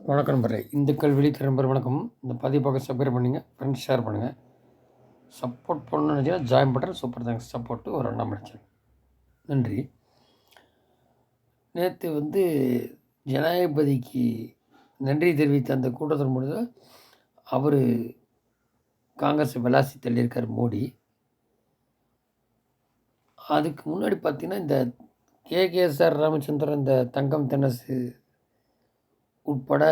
வணக்கம் நண்பர்களே. இந்துக்கள் விழித்திரை நண்பர் வணக்கம். இந்த பதிவு பார்க்க சப்ஸ்கிரைப் பண்ணுங்க, ஃப்ரெண்ட்ஸ் ஷேர் பண்ணுங்கள். சப்போர்ட் பண்ணணும்னு நினச்சிங்கன்னா join button super thanks support ஒரு 2ஆம் நினச்சேன். நன்றி. நேற்று ஜனாதிபதிக்கு நன்றி தெரிவித்த அந்த கூட்டத்தின் பொழுது அவர் காங்கிரஸை விளாசி தள்ளியிருக்கார் மோடி. அதுக்கு முன்னாடி பார்த்தீங்கன்னா இந்த கேகேஎஸ்ஆர் ராமச்சந்திரன், இந்த தங்கம் தென்னரசு உட்பட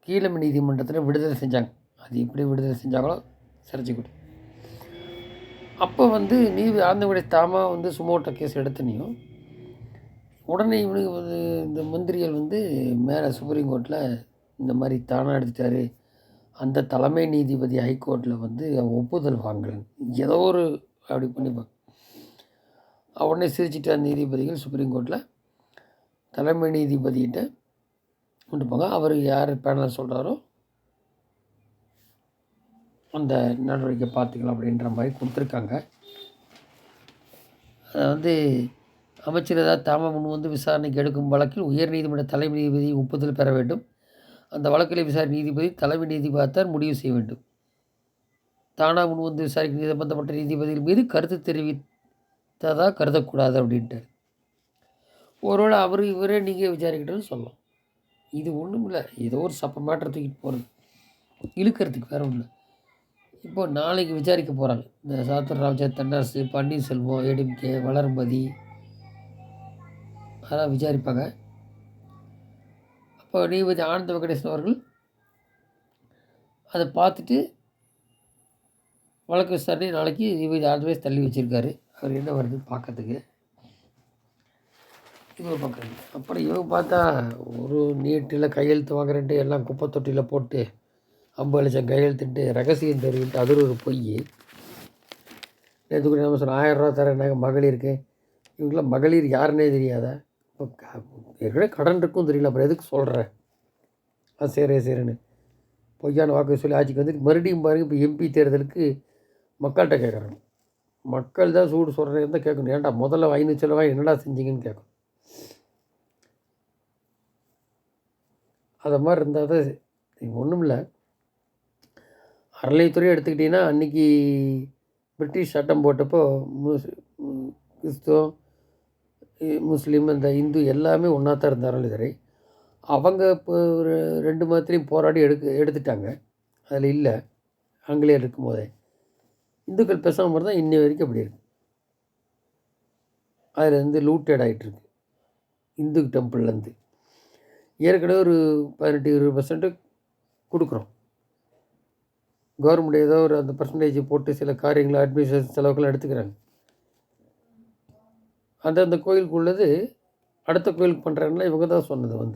கீழமை நீதிமன்றத்தில் விடுதலை செஞ்சாங்க. அது எப்படி விடுதலை செஞ்சாங்களோ சிறைச்சிக்கிட்டு அப்போ நீதி ஆந்திரமுடைய தாமா சுமோட்டோ கேஸ் எடுத்தனையும் உடனே இவனுக்கு இந்த மந்திரிகள் மேலே சுப்ரீம் கோர்ட்டில் இந்த மாதிரி தானாக எடுத்துட்டாரு, அந்த தலைமை நீதிபதி ஹைகோர்ட்டில் ஒப்புதல் வாங்கலன்னு ஏதோ ஒரு அப்படி பண்ணிப்பாங்க. உடனே சிரிச்சிட்ட நீதிபதிகள் சுப்ரீம் கோர்ட்டில் தலைமை நீதிபதிகிட்ட கொண்டு போங்க, அவர் யார் பேனல் சொல்கிறாரோ அந்த நடவடிக்கை பார்த்துக்கலாம் அப்படின்ற மாதிரி கொடுத்துருக்காங்க. அதை அமைச்சர் ஏதாவது தாம முன் விசாரணைக்கு எடுக்கும் வழக்கில் உயர்நீதிமன்ற தலைமை நீதிபதி ஒப்புதல் பெற வேண்டும். அந்த வழக்கில் விசாரணை நீதிபதி தலைமை நீதிபதியார் முடிவு செய்ய வேண்டும். தானாக முன் விசாரிக்க சம்பந்தப்பட்ட நீதிபதிகள் மீது கருத்து தெரிவித்ததாக கருதக்கூடாது அப்படின்ட்டார். ஒருவேளை இவரே நீங்கள் விசாரிக்கிட்டோன்னு சொல்லலாம். இது ஒன்றும் இல்லை, ஏதோ ஒரு சப்ப மேட்டரை தூக்கிட்டு போகிறது, இழுக்கிறதுக்கு வேறு ஒன்று. இப்போ நாளைக்கு விசாரிக்க போகிறாங்க இந்த சாத்தூர் ராமச்சந்திரன், தென்னரசு, பன்னீர்செல்வம், ஏடிஎம்கே, வளர்மதி, அதெல்லாம் விசாரிப்பாங்க. அப்போ நீதிபதி ஆனந்த வெங்கடேசன் அவர்கள் அதை பார்த்துட்டு வழக்கு விசாரணை நாளைக்கு நீதிபதி 6 வயசு தள்ளி வச்சுருக்காரு. அவர் என்ன வருது பார்க்கறதுக்கு. இது ஒரு பக்கம். அப்புறம் இவங்க பார்த்தா ஒரு நீட்டில் கையெழுத்து வாங்குறேன்ட்டு எல்லாம் குப்பை தொட்டியில் போட்டு 50 லட்சம் கையெழுத்துட்டு ரகசியம் தெரிவிட்டு அது ஒரு பொய். நேற்று கூட நம்ம சொன்ன 1000 ரூபா தரேன்னாங்க மகளிருக்கு. இவங்களாம் மகளிர் யாருன்னே தெரியாதா? இப்போ ஏற்கனவே கடன் இருக்கும் தெரியல, அப்புறம் எதுக்கு சொல்கிறேன் அது சரின்னு பொய்யான வாக்கு சொல்லி ஆட்சிக்கு மறுபடியும் பாருங்கள். இப்போ எம்பி தேர்தலுக்கு மக்கள்கிட்ட கேட்குறாங்க. மக்கள் தான் சூடு சொல்கிறேன் தான் கேட்கணும். ஏன்டா முதல்ல 500 செலவாக என்னடா செஞ்சீங்கன்னு கேட்கணும். அதை மாதிரி இருந்தால் தான் ஒன்றும் இல்லை. அறநிலையத்துறையை எடுத்துக்கிட்டிங்கன்னா அன்றைக்கி பிரிட்டிஷ் சட்டம் போட்டப்போ கிறிஸ்துவம், முஸ்லீம், இந்த இந்து எல்லாமே ஒன்றா தான் இருந்த அறநிலையத்துறை. அவங்க இப்போ ஒரு 2 மதத்துலேயும் போராடி எடுத்துட்டாங்க. அதில் இல்லை, ஆங்கிலேயர் இருக்கும் போதே இந்துக்கள் பேசாமல் தான் இன்னி வரைக்கும் அப்படி இருக்குது. அதில் லூட்டட் ஆகிட்டுருக்கு இந்து டெம்பிள்லேருந்து. ஏற்கனவே ஒரு 18-20% கொடுக்குறோம். கவர்மெண்ட் ஏதோ ஒரு அந்த பர்சன்டேஜ் போட்டு சில காரியங்களை அட்மினிஸ்ட்ரேஷன் செலவுகள் எடுத்துக்கிறாங்க. அந்த கோயிலுக்கு உள்ளது அடுத்த கோயிலுக்கு பண்ணுறாங்கன்னா இவங்க தான் சொன்னது.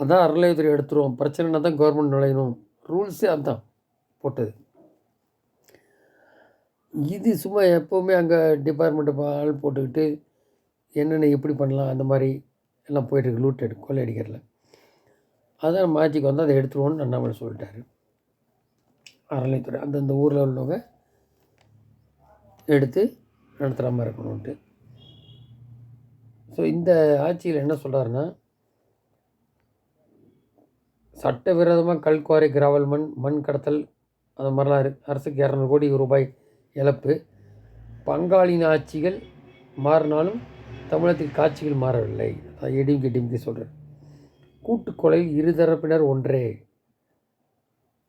அதான் அறநிலையத்துறை எடுத்துருவோம், பிரச்சனைனா தான் கவர்மெண்ட் நுழையணும், ரூல்ஸே அதுதான் போட்டது. இது சும்மா எப்போவுமே அங்கே டிபார்ட்மெண்ட்டு ஆள் போட்டுக்கிட்டு என்னென்ன எப்படி பண்ணலாம் அந்த மாதிரி எல்லாம் போயிட்டுருக்கு. லூட் கொள்ளை அடிக்கிறதுல அதான் நம்ம ஆட்சிக்கு அதை எடுத்துருவோன்னு அண்ணாமலை சொல்லிட்டாரு. அறநிலையத்துறை அந்தந்த ஊரில் உள்ளவங்க எடுத்து நடத்துகிற மாதிரி இருக்கணும்ன்ட்டு. ஸோ இந்த ஆட்சியில் என்ன சொல்கிறாருன்னா, சட்டவிரோதமாக கல்குவாரி, கிராவல் மண் கடத்தல் அந்த மாதிரிலாம் இருக்குது. அரசுக்கு 200 கோடி ரூபாய் இழப்பு. பங்காளின் ஆட்சிகள் மாறினாலும் தமிழகத்தில் காட்சிகள் மாறவில்லை. அதான் ஏடிஎம்கே சொல்கிறேன். கூட்டுக்கொலையில் இருதரப்பினர் ஒன்றே.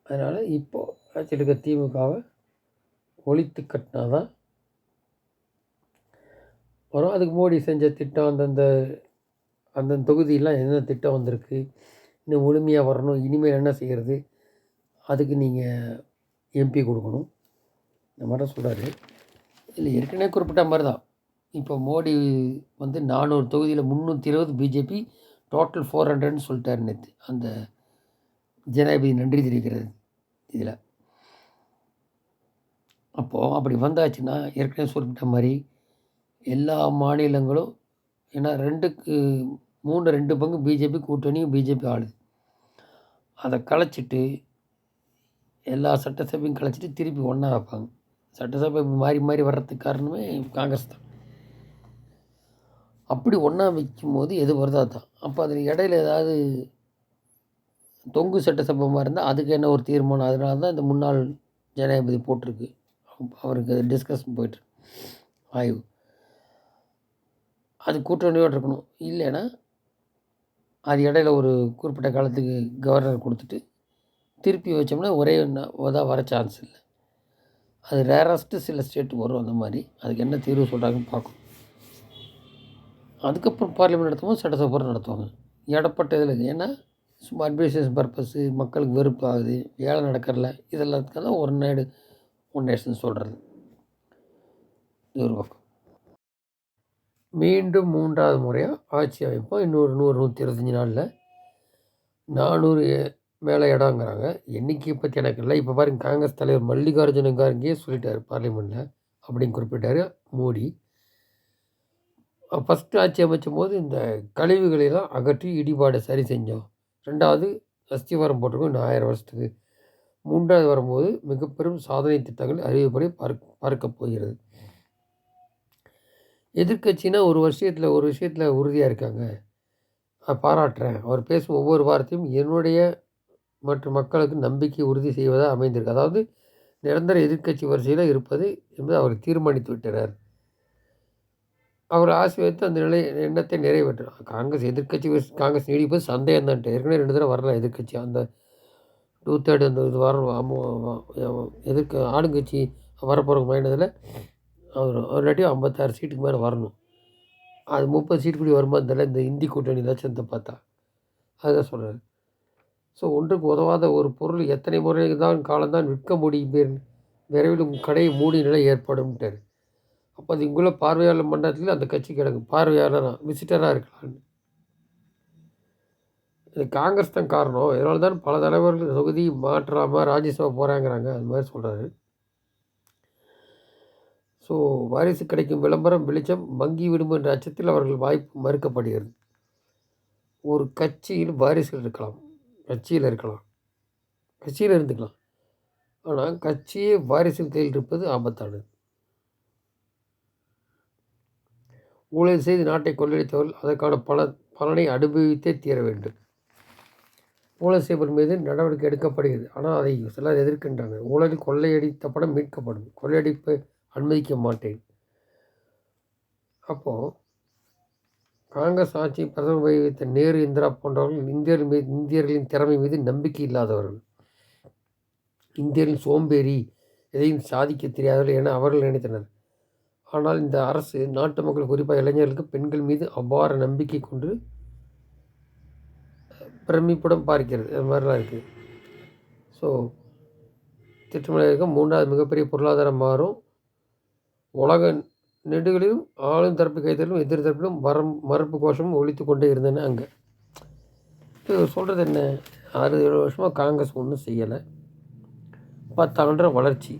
அதனால் இப்போது ஆட்சியில் இருக்க திமுகவை ஒழித்து கட்டினா தான் வரும். அதுக்கு மோடி செஞ்ச திட்டம் அந்தந்த தொகுதியெலாம் என்ன திட்டம் வந்திருக்கு, இன்னும் முழுமையாக வரணும், இனிமேல் என்ன செய்கிறது, அதுக்கு நீங்கள் எம்பி கொடுக்கணும், இந்த மாதிரி தான் சொல்கிறாரு. இல்லை ஏற்கனவே குறிப்பிட்ட மாதிரி தான். இப்போ மோடி 400 தொகுதியில் 320 பிஜேபி, டோட்டல் 400ன்னு சொல்லிட்டார் நேற்று அந்த ஜனாதிபதி நன்றி தெரிவிக்கிறது இதில். அப்போது அப்படி வந்தாச்சுன்னா ஏற்கனவே குறிப்பிட்ட மாதிரி எல்லா மாநிலங்களும், ஏன்னா 2 பங்கு பிஜேபி கூட்டணியும் பிஜேபி ஆளுது. அதை கலைச்சிட்டு எல்லா சட்டசபையும் கலைச்சிட்டு திருப்பி ஒன்றா வைப்பாங்க. சட்டசபை மாறி மாறி வர்றதுக்கு காரணமே காங்கிரஸ் தான். அப்படி ஒன்றா வைக்கும்போது எது வருதோ தான். அப்போ அதில் இடையில ஏதாவது தொங்கு சட்டசபமாக இருந்தால் அதுக்கு என்ன ஒரு தீர்மானம், அதனால தான் இந்த முன்னாள் ஜனாதிபதி போட்டிருக்கு. அவருக்கு டிஸ்கஷன் போயிட்டு ஆய்வு. அது கூட்டணியோடு இருக்கணும். இல்லைன்னா அது இடையில ஒரு குறிப்பிட்ட காலத்துக்கு கவர்னர் கொடுத்துட்டு திருப்பி வச்சோம்னா ஒரே தான் வர சான்ஸ் இல்லை. அது ரேரஸ்ட்டு சில ஸ்டேட் வரும் அந்த மாதிரி. அதுக்கு என்ன தீர்வு சொல்கிறாங்கன்னு பார்க்கணும். அதுக்கப்புறம் பார்லிமெண்ட் நடத்தும்போது சட்டசபை நடத்துவாங்க. இடப்பட்ட இதில் ஏன்னா சும்மா அட்மினிஸ்ட்ரேஷன் பர்பஸு, மக்களுக்கு வெறுப்பு ஆகுது, வேலை நடக்கறல, இதெல்லாத்துக்காக தான் ஒரு நாடு ஒன் நேஷன் சொல்கிறது. இது ஒரு பக்கம். மீண்டும் 3வது முறையாக ஆட்சி அமைப்போம். இன்னொரு 100 125 நாளில் 400 மேலே இடங்கிறாங்க. எண்ணிக்கையை பற்றி எனக்கு இல்லை. இப்போ பாருங்கள், காங்கிரஸ் தலைவர் மல்லிகார்ஜுன கார்கே சொல்லிட்டார் பார்லிமெண்ட்டில் அப்படின்னு குறிப்பிட்டார் மோடி. ஃபஸ்ட்டு ஆட்சி அமைச்சும் போது இந்த கழிவுகளெல்லாம் அகற்றி இடிபாடு சரி செஞ்சோம். 2வது அஸ்திவாரம் போட்டிருக்கோம் இன்னும் 1000 வருஷத்துக்கு. 3வது வரும்போது மிக பெரும் சாதனை திட்டங்கள் அறிவிப்படி பார்க்கப் போகிறது. எதிர்க்கட்சினா ஒரு விஷயத்தில் உறுதியாக இருக்காங்க. பாராட்டுறேன். அவர் பேசும் ஒவ்வொரு வார்த்தையும் என்னுடைய மற்றும் மக்களுக்கு நம்பிக்கை உறுதி செய்வதாக அமைந்திருக்கு. அதாவது நிரந்தர எதிர்க்கட்சி வரிசையில் இருப்பது என்பது அவர் தீர்மானித்து விட்டார். அவர் ஆசீர்வதித்து அந்த எண்ணத்தை நிறைவேற்றார். காங்கிரஸ் நீடிப்பது சந்தேகம் தான். ஏற்கனவே 2 தடவை வரல எதிர்க்கட்சி. அந்த 2/3 அந்த இது வரணும். ஆளுங்கட்சி வரப்போகிற மைனதில் அவர் இல்லாட்டி 56 சீட்டுக்கு மேலே வரணும். அது 30 சீட்டு கூடி வருமா தெரியல, இந்த இந்தி கூட்டணி லட்சணத்தை பார்த்தா. அதுதான் சொல்கிறார். ஸோ ஒன்றுக்கு உதவாத ஒரு பொருள் எத்தனை முறை தான் காலம்தான் விற்க முடியும், விரைவில் உங்கள் கடையை மூடி நிலை ஏற்படும்ட்டார். அப்போ அது இங்குள்ள பார்வையாளர் மன்றத்தில் அந்த கட்சி கிடக்கும். பார்வையாளராக விசிட்டராக இருக்கலான்னு. இது காங்கிரஸ் தான் காரணம். இதனால தான் பல தலைவர்கள் தொகுதி மாற்றாமல் ராஜ்யசபா போகிறாங்கிறாங்க. அது மாதிரி சொல்கிறாரு. ஸோ வாரிசு கிடைக்கும் விளம்பரம் வெளிச்சம் மங்கி விடும் என்ற அச்சத்தில் அவர்கள் வாய்ப்பு மறுக்கப்படுகிறது. ஒரு கட்சியில் வாரிசுகள் இருக்கலாம், கட்சியில் இருந்துக்கலாம். ஆனால் கட்சியே வாரிசுகள் கையில் இருப்பது ஆபத்தானது. ஊழல் செய்து நாட்டை கொள்ளடித்தவர்கள் அதற்கான பலனை அனுபவித்தே தீர வேண்டும். ஊழல் செய்வதன் மீது நடவடிக்கை எடுக்கப்படுகிறது. ஆனால் அதை சிலர் எதிர்க்கின்றனர். ஊழலில் கொள்ளையடித்த பணம் மீட்கப்படும், கொள்ளையடிப்பை அனுமதிக்க மாட்டேன். அப்போது காங்கிரஸ் ஆட்சி பிரதமர் வைத்த நேரு, இந்திரா போன்றவர்கள் இந்தியர்களின் திறமை மீது நம்பிக்கை இல்லாதவர்கள், இந்தியர்களின் சோம்பேறி, எதையும் சாதிக்க தெரியாதவர்கள் என அவர்கள் நினைத்தனர். ஆனால் இந்த அரசு நாட்டு மக்கள், குறிப்பாக இளைஞர்களுக்கு பெண்கள் மீது அபார நம்பிக்கை கொண்டு பிரமிப்புடன் பார்க்கிறது. அது மாதிரிலாம் இருக்குது. ஸோ திட்டமிடல் இருக்க 3வது மிகப்பெரிய பொருளாதாரம் மாறும். உலக நெடுகளிலும் ஆளும் தரப்பு கைத்தலும் எதிர் தரப்பிலும் மறுப்பு கோஷமும் ஒழித்து கொண்டே இருந்தன. அங்கே இப்போ சொல்கிறது என்ன, 6-7 வருஷமாக காங்கிரஸ் ஒன்றும் செய்யலை. 10 ஆண்டு வளர்ச்சி,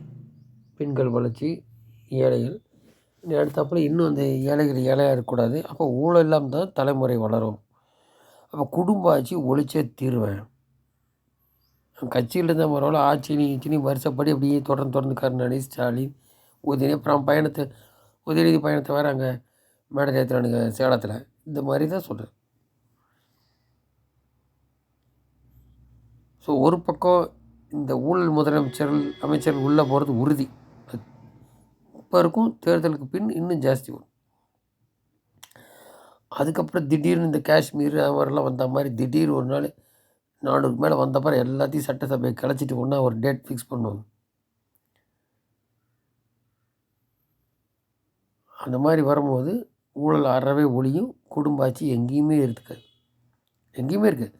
பெண்கள் வளர்ச்சி, ஏழைகள் அடுத்தாப்புல இன்னும் அந்த ஏழைகள் ஏழையாக இருக்கக்கூடாது. அப்போ ஊழல் இல்லாமல் தான் தலைமுறை வளரும். அப்போ குடும்ப ஆட்சி ஒழிச்சே தீர்வேன். கட்சியில் இருந்தால் பரவாயில்ல, ஆட்சினி வருஷப்படி அப்படியே தொடர்ந்து கருணாநிதி, ஸ்டாலின், உதயநிதி பயணத்தை வேறு அங்கே மேடை ஏற்றுறானுங்க சேலத்தில். இந்த மாதிரி தான் சொல்கிறேன். ஸோ ஒரு பக்கம் இந்த ஊழல் அமைச்சர்கள் உள்ளே போகிறது உறுதி. இப்போ இருக்கும், தேர்தலுக்கு பின் இன்னும் ஜாஸ்தி வரும். அதுக்கப்புறம் திடீர்னு இந்த காஷ்மீர் அது மாதிரிலாம் வந்த மாதிரி திடீர் ஒரு நாள் 400க்கு மேலே வந்தப்பறம் எல்லாத்தையும் சட்டசபையை கலைச்சிட்டு ஒன்றா ஒரு டேட் ஃபிக்ஸ் பண்ணுவாங்க. அந்த மாதிரி வரும்போது ஊழல் அறவே ஒழியும். குடும்ப ஆட்சி எங்கேயுமே இருக்குது.